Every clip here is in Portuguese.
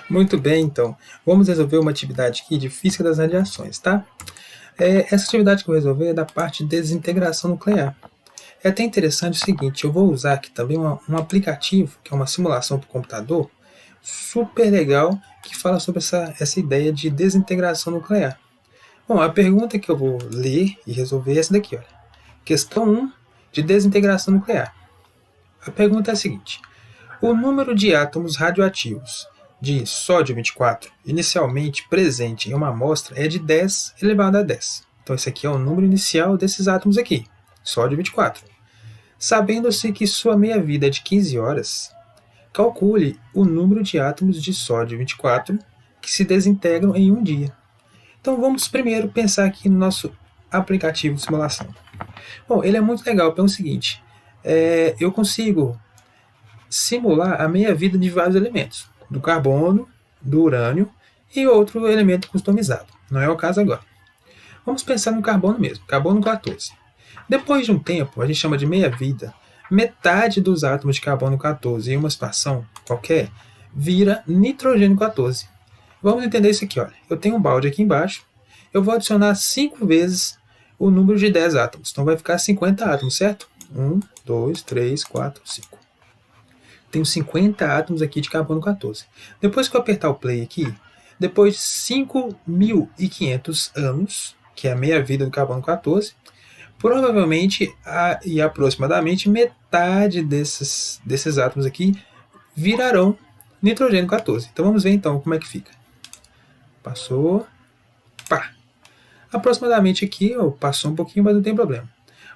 Muito bem, então. Vamos resolver uma atividade aqui de física das radiações, tá? Essa atividade que eu vou resolver é da parte de desintegração nuclear. É até interessante o seguinte, eu vou usar aqui também um aplicativo, que é uma simulação para o computador, super legal, que fala sobre essa ideia de desintegração nuclear. Bom, a pergunta que eu vou ler e resolver é essa daqui, olha. Questão 1 de desintegração nuclear. A pergunta é a seguinte: o número de átomos radioativos de sódio 24, inicialmente presente em uma amostra, é de 10 elevado a 10. Então, esse aqui é o número inicial desses átomos aqui, sódio 24. Sabendo-se que sua meia-vida é de 15 horas, calcule o número de átomos de sódio 24 que se desintegram em um dia. Então, vamos primeiro pensar aqui no nosso aplicativo de simulação. Bom, ele é muito legal pelo seguinte: eu consigo simular a meia-vida de vários elementos, do carbono, do urânio e outro elemento customizado. Não é o caso agora. Vamos pensar no carbono mesmo, carbono 14. Depois de um tempo, a gente chama de meia-vida, metade dos átomos de carbono 14 em uma situação qualquer vira nitrogênio 14. Vamos entender isso aqui, olha. Eu tenho um balde aqui embaixo, eu vou adicionar 5 vezes o número de 10 átomos. Então vai ficar 50 átomos, certo? 1, 2, 3, 4, 5. Tenho 50 átomos aqui de carbono 14. Depois que eu apertar o play aqui, depois de 5.500 anos, que é a meia-vida do carbono 14, provavelmente e aproximadamente metade desses átomos aqui virarão nitrogênio 14. Então vamos ver então como é que fica. Passou. Pá! Aproximadamente aqui, passou um pouquinho, mas não tem problema.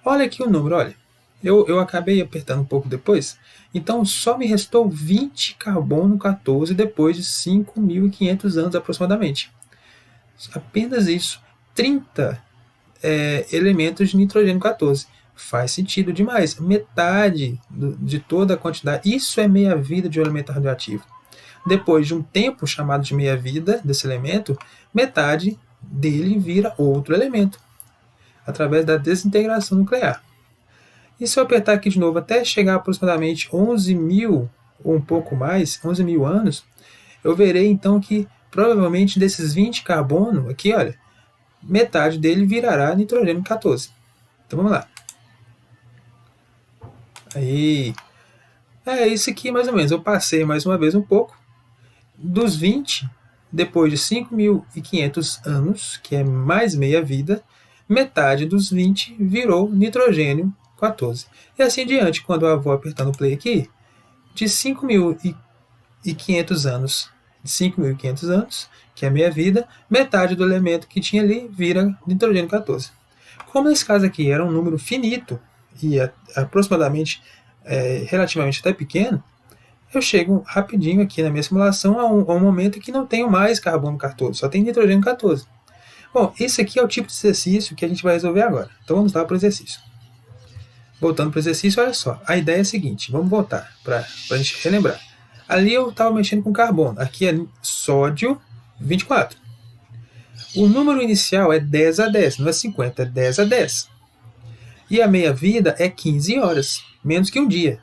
Olha aqui o número, olha. Eu acabei apertando um pouco depois, então só me restou 20 carbono 14 depois de 5.500 anos aproximadamente. Apenas isso. 30 elementos de nitrogênio 14. Faz sentido demais. Metade de toda a quantidade. Isso é meia-vida de um elemento radioativo. Depois de um tempo chamado de meia-vida desse elemento, metade dele vira outro elemento, através da desintegração nuclear. E se eu apertar aqui de novo até chegar a aproximadamente 11.000 ou um pouco mais, 11.000 anos, eu verei então que provavelmente desses 20 carbono aqui, olha, metade dele virará nitrogênio 14. Então vamos lá. Aí, isso aqui mais ou menos. Eu passei mais uma vez um pouco. Dos 20, depois de 5.500 anos, que é mais meia vida, metade dos 20 virou nitrogênio 14. E assim diante, quando eu vou apertando o play aqui, de 5.500 anos, que é a meia vida, metade do elemento que tinha ali vira nitrogênio 14. Como nesse caso aqui era um número finito e aproximadamente relativamente até pequeno, eu chego rapidinho aqui na minha simulação a um momento que não tenho mais carbono 14, só tem nitrogênio 14. Bom, esse aqui é o tipo de exercício que a gente vai resolver agora. Então vamos lá para o exercício. Voltando para o exercício, olha só. A ideia é a seguinte, vamos voltar para a gente relembrar. Ali eu estava mexendo com carbono, aqui é sódio 24. O número inicial é 10 a 10, não é 50, é 10 a 10. E a meia-vida é 15 horas, menos que um dia.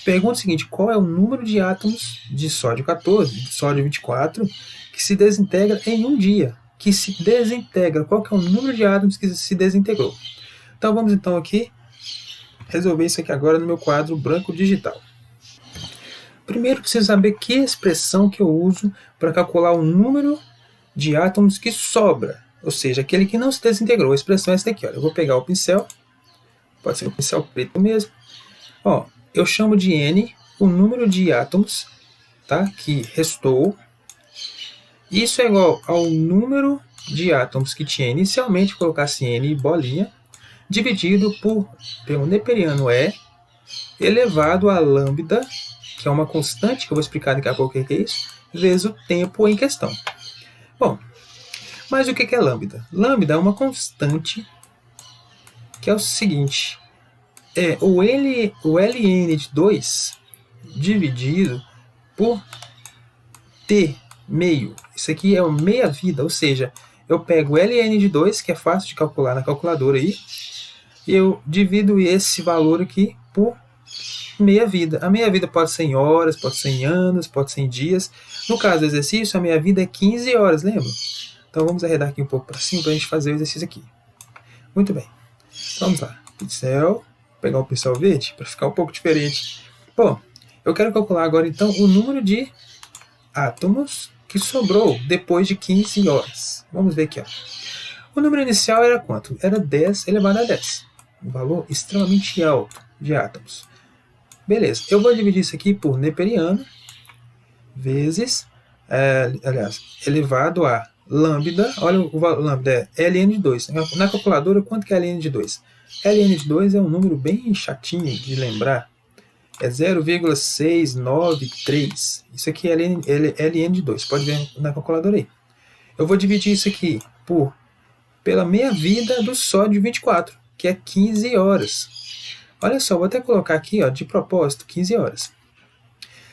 Pergunta o seguinte, qual é o número de átomos de sódio 14, de sódio 24, que se desintegra em um dia? Que se desintegra, qual que é o número de átomos que se desintegrou? Então vamos então aqui resolver isso aqui agora no meu quadro branco digital. Primeiro preciso saber que expressão que eu uso para calcular o número de átomos que sobra, ou seja, aquele que não se desintegrou. A expressão é essa daqui, olha. Eu vou pegar o pincel, pode ser o pincel preto mesmo. Ó, eu chamo de N o número de átomos, tá, que restou. Isso é igual ao número de átomos que tinha inicialmente, colocasse N bolinha, dividido pelo neperiano E, elevado a lambda, que é uma constante, que eu vou explicar daqui a pouco o que é isso, vezes o tempo em questão. Bom, mas o que é lambda? Lambda é uma constante que é o seguinte, é o ln de 2 dividido por t meio. Isso aqui é o meia-vida, ou seja, eu pego ln de 2, que é fácil de calcular na calculadora aí, e eu divido esse valor aqui por meia-vida. A meia-vida pode ser em horas, pode ser em anos, pode ser em dias. No caso do exercício, a meia-vida é 15 horas, lembra? Então vamos arredar aqui um pouco para cima para a gente fazer o exercício aqui. Muito bem. Vamos lá. Pincel. Vou pegar um pincel verde para ficar um pouco diferente. Bom, eu quero calcular agora então o número de átomos que sobrou depois de 15 horas. Vamos ver aqui, ó. O número inicial era quanto? Era 10 elevado a 10. Um valor extremamente alto de átomos. Beleza, eu vou dividir isso aqui por neperiano vezes, elevado a lambda. Olha o valor lambda, é ln de 2. Na calculadora, quanto que é ln de 2? Ln de 2 é um número bem chatinho de lembrar. É 0,693. Isso aqui é ln de 2. Pode ver na calculadora aí. Eu vou dividir isso aqui pela meia-vida do sódio 24, que é 15 horas. Olha só, vou até colocar aqui, ó, de propósito, 15 horas.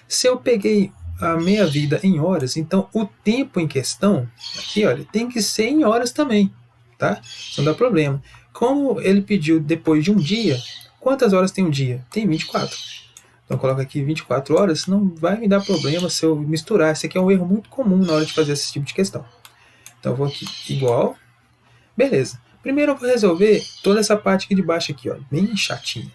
Se eu peguei a meia-vida em horas, então o tempo em questão, aqui, olha, tem que ser em horas também, tá? Não dá problema. Como ele pediu depois de um dia, quantas horas tem um dia? Tem 24. Então eu coloco aqui 24 horas, não vai me dar problema se eu misturar. Esse aqui é um erro muito comum na hora de fazer esse tipo de questão. Então eu vou aqui, igual. Beleza. Primeiro eu vou resolver toda essa parte aqui de baixo aqui, ó, bem chatinha.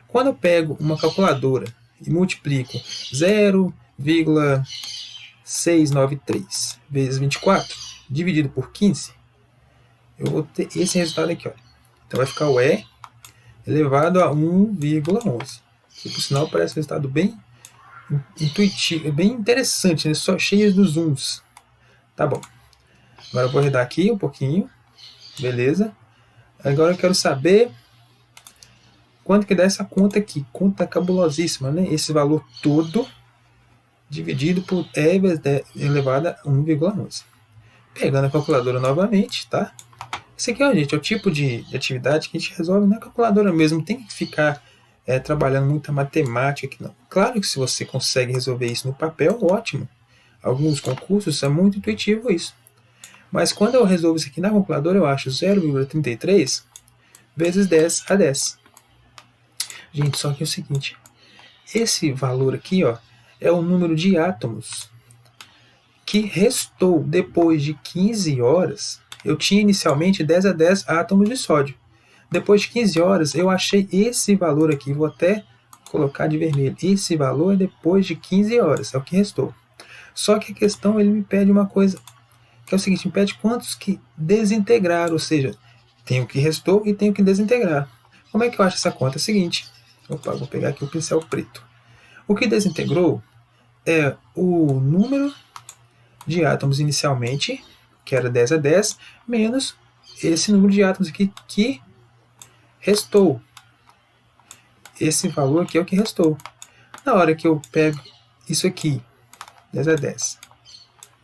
Quando eu pego uma calculadora e multiplico 0,693 vezes 24 dividido por 15, eu vou ter esse resultado aqui, ó. Então vai ficar o E elevado a 1,11. Que por sinal parece um resultado bem intuitivo, bem interessante, né? Só cheio dos uns. Tá bom. Agora eu vou arredar aqui um pouquinho. Beleza. Agora eu quero saber quanto que dá essa conta aqui. Conta cabulosíssima, né? Esse valor todo dividido por E elevado a 1,11. Pegando a calculadora novamente, tá? Esse aqui, ó, gente, é o tipo de atividade que a gente resolve na calculadora mesmo. Não tem que ficar trabalhando muita matemática aqui, não. Claro que se você consegue resolver isso no papel, ótimo. Alguns concursos é muito intuitivo isso. Mas quando eu resolvo isso aqui na calculadora, eu acho 0,33 vezes 10 a 10. Gente, só que é o seguinte. Esse valor aqui, ó, é o número de átomos que restou depois de 15 horas. Eu tinha inicialmente 10 a 10 átomos de sódio. Depois de 15 horas, eu achei esse valor aqui. Vou até colocar de vermelho. Esse valor é depois de 15 horas. É o que restou. Só que a questão, ele me pede uma coisa, que é o seguinte, me pede quantos que desintegraram, ou seja, tem o que restou e tem o que desintegrar. Como é que eu acho essa conta? É o seguinte, vou pegar aqui o pincel preto. O que desintegrou é o número de átomos inicialmente, que era 10 a 10, menos esse número de átomos aqui que restou. Esse valor aqui é o que restou. Na hora que eu pego isso aqui, 10 a 10,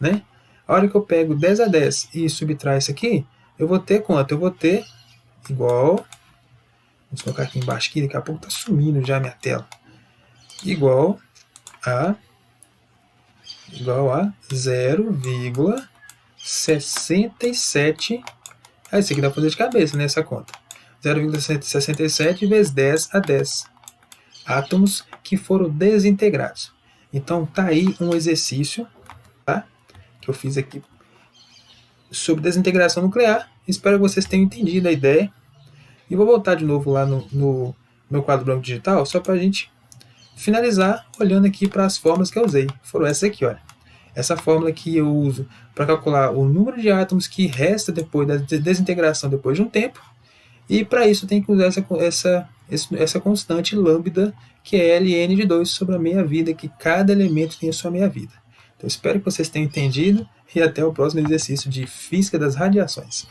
né? A hora que eu pego 10 a 10 e subtrair isso aqui, eu vou ter quanto? Eu vou ter igual, vamos colocar aqui embaixo, que daqui a pouco está sumindo já a minha tela, igual a 0,67. Isso aqui dá para fazer de cabeça, né, essa conta. 0,67 vezes 10 a 10 átomos que foram desintegrados. Então tá aí um exercício, tá, que eu fiz aqui sobre desintegração nuclear. Espero que vocês tenham entendido a ideia. E vou voltar de novo lá no meu quadro branco digital, só para a gente finalizar olhando aqui para as fórmulas que eu usei. Foram essas aqui, olha. Essa fórmula que eu uso para calcular o número de átomos que resta depois da desintegração depois de um tempo. E para isso eu tenho que usar essa constante lambda, que é ln de 2 sobre a meia-vida, que cada elemento tem a sua meia-vida. Então espero que vocês tenham entendido e até o próximo exercício de Física das Radiações.